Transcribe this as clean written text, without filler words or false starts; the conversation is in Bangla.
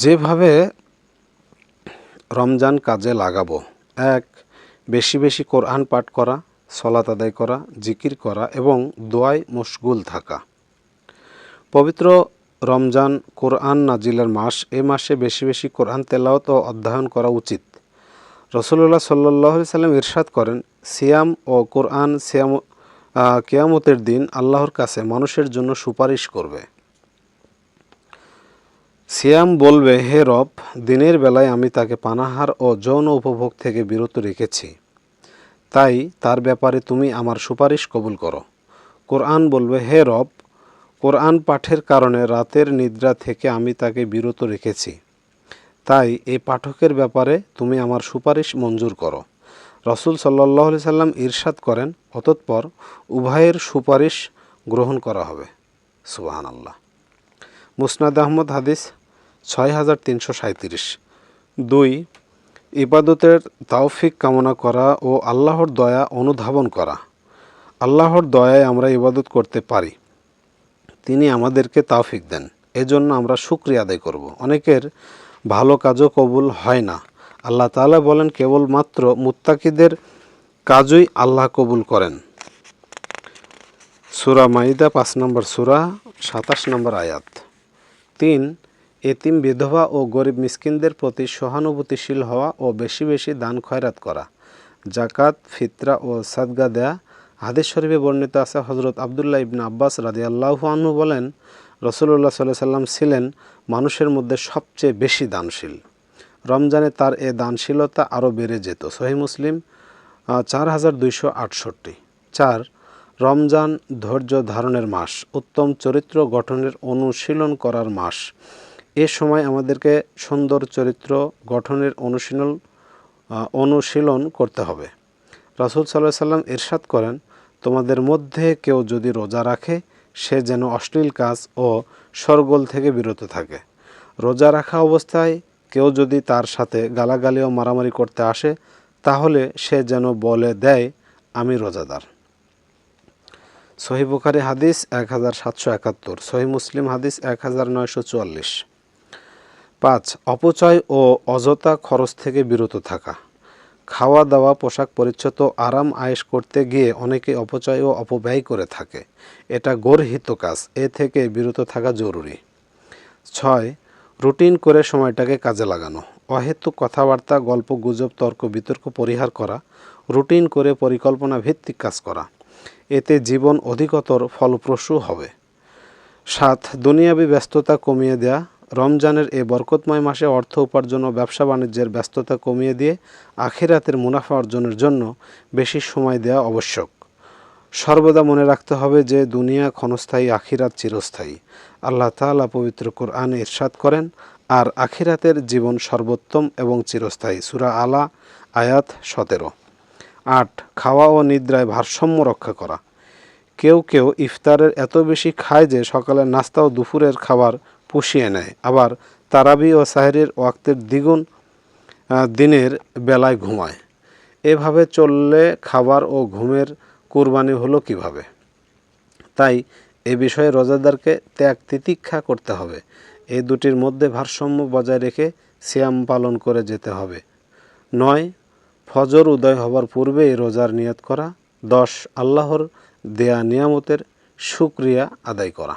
যেভাবে রমজান কাজে লাগাবো: ১. বেশি বেশি কোরআন পাঠ করা, সলাত আদায় করা, জিকির করা এবং দোয়ায় মশগুল থাকা। পবিত্র রমজান কোরআন নাজিলের মাস। এ মাসে বেশি বেশি কোরআন তেলাওয়াত ও অধ্যয়ন করা উচিত। রাসূলুল্লাহ সাল্লাল্লাহু আলাইহি সাল্লাম ইরশাদ করেন, সিয়াম ও কোরআন কিয়ামতের দিন আল্লাহর কাছে মানুষের জন্য সুপারিশ করবে। সিয়াম বলবে, হে রব, দিনের বেলায় আমি তাকে পানাহার ও যৌন উপভোগ থেকে বিরত রেখেছি, তাই তার ব্যাপারে তুমি আমার সুপারিশ কবুল করো। কোরআন বলবে, হে রব, কোরআন পাঠের কারণে রাতের নিদ্রা থেকে আমি তাকে বিরত রেখেছি, তাই এই পাঠকের ব্যাপারে তুমি আমার সুপারিশ মঞ্জুর করো। রাসূল সাল্লাল্লাহু আলাইহি সাল্লাম ইরশাদ করেন, অতঃপর উভয়ের সুপারিশ গ্রহণ করা হবে। সুবহানাল্লাহ। মুসনাদ আহমদ হাদিস 6337। ২. ইবাদতের তাওফিক কামনা করা ও আল্লাহর দয়া অনুধাবন করা। আল্লাহর দয়ায় আমরা ইবাদত করতে পারি, তিনি আমাদেরকে তাওফিক দেন, এজন্য আমরা শুকরিয়া আদায় করব। অনেকের ভালো কাজও কবুল হয় না। আল্লাহ তাআলা বলেন, কেবলমাত্র মুত্তাকিদের কাজই আল্লাহ কবুল করেন। সূরা মাইদা ৫ নম্বর সূরা ২৭ নম্বর আয়াত। ৩. এতিম, বিধবা ও গরিব মিসকিনদের প্রতি সহানুভূতিশীল হওয়া ও বেশি বেশি দান খয়রাত করা। জাকাত, ফিতরা ও সাদকা দেয়া। হাদিস শরীফে বর্ণিত আছে, হযরত আব্দুল্লাহ ইবনে আব্বাস রাদিয়াল্লাহু আনহু বলেন, রাসূলুল্লাহ সাল্লাল্লাহু আলাইহি সাল্লাম ছিলেন মানুষের মধ্যে সবচেয়ে বেশি দানশীল। রমজানে তার এ দানশীলতা আরও বেড়ে যেত। সহিহ মুসলিম 4268। ৪. রমজান ধৈর্য ধারণের মাস, উত্তম চরিত্র গঠনের অনুশীলন করার মাস। এ সময় আমাদেরকে সুন্দর চরিত্র গঠনের অনুশীলন করতে হবে। রাসূল সাল্লাল্লাহু আলাইহি সাল্লাম ইরশাদ করেন, তোমাদের মধ্যে কেউ যদি রোজা রাখে, সে যেন অশ্লীল কাজ ও শরগোল থেকে বিরত থাকে। রোজা রাখা অবস্থায় কেউ যদি তার সাথে গালাগালি ও মারামারি করতে আসে, তাহলে সে যেন বলে দেয়, আমি রোজাদার। সহিহ বুখারী হাদিস 1771, সহিহ মুসলিম হাদিস 1944। ৫. অপচয় ও অযথা খরচ থেকে বিরত থাকা। খাওয়া দাওয়া, পোশাক পরিচ্ছদ ও আরাম আয়েশ করতে গিয়ে অনেকে অপচয় ও অপব্যয় করে থাকে। এটা গর্হিত কাজ, এ থেকে বিরত থাকা জরুরি। ৬. রুটিন করে সময়টাকে কাজে লাগানো। অহেতুক কথাবার্তা, গল্প গুজব, তর্ক বিতর্ক পরিহার করা। রুটিন করে পরিকল্পনা ভিত্তিক কাজ করা, এতে জীবন অধিকতর ফলপ্রসূ হবে। ৭. দুনিয়াবি ব্যস্ততা কমিয়ে দেয়া। রমজানের এ বরকতময় মাসে অর্থ উপার্জন ও ব্যবসা বাণিজ্যের ব্যস্ততা কমিয়ে দিয়ে আখিরাতের মুনাফা অর্জনের জন্য বেশি সময় দেওয়া আবশ্যক। সর্বদা মনে রাখতে হবে যে দুনিয়া ক্ষণস্থায়ী, আখিরাত চিরস্থায়ী। আল্লাহ তাআলা পবিত্র কোরআনে ইরশাদ করেন, আর আখিরাতের জীবন সর্বোত্তম এবং চিরস্থায়ী। সূরা আলা আয়াত 17। ৮. খাওয়া ও নিদ্রায় ভারসাম্য রক্ষা করা। কেউ কেউ ইফতারের এত বেশি খায় যে সকালের নাস্তা ও দুপুরের খাবার পুষিয়ে নেয়, আবার তারাবি ও সাহরির ওয়াক্তের দ্বিগুণ দিনের বেলায় ঘুমায়। এভাবে চললে খাবার ও ঘুমের কুরবানি হলো কিভাবে? তাই এ বিষয়ে রোজাদারকে ত্যাগ তিতিক্ষা করতে হবে। এই দুটির মধ্যে ভারসাম্য বজায় রেখে সিয়াম পালন করে যেতে হবে। ৯. ফজর উদয় হবার পূর্বেই রোজার নিয়ত করা। ১০. আল্লাহর দেয়া নিয়ামতের শুকরিয়া আদায় করা।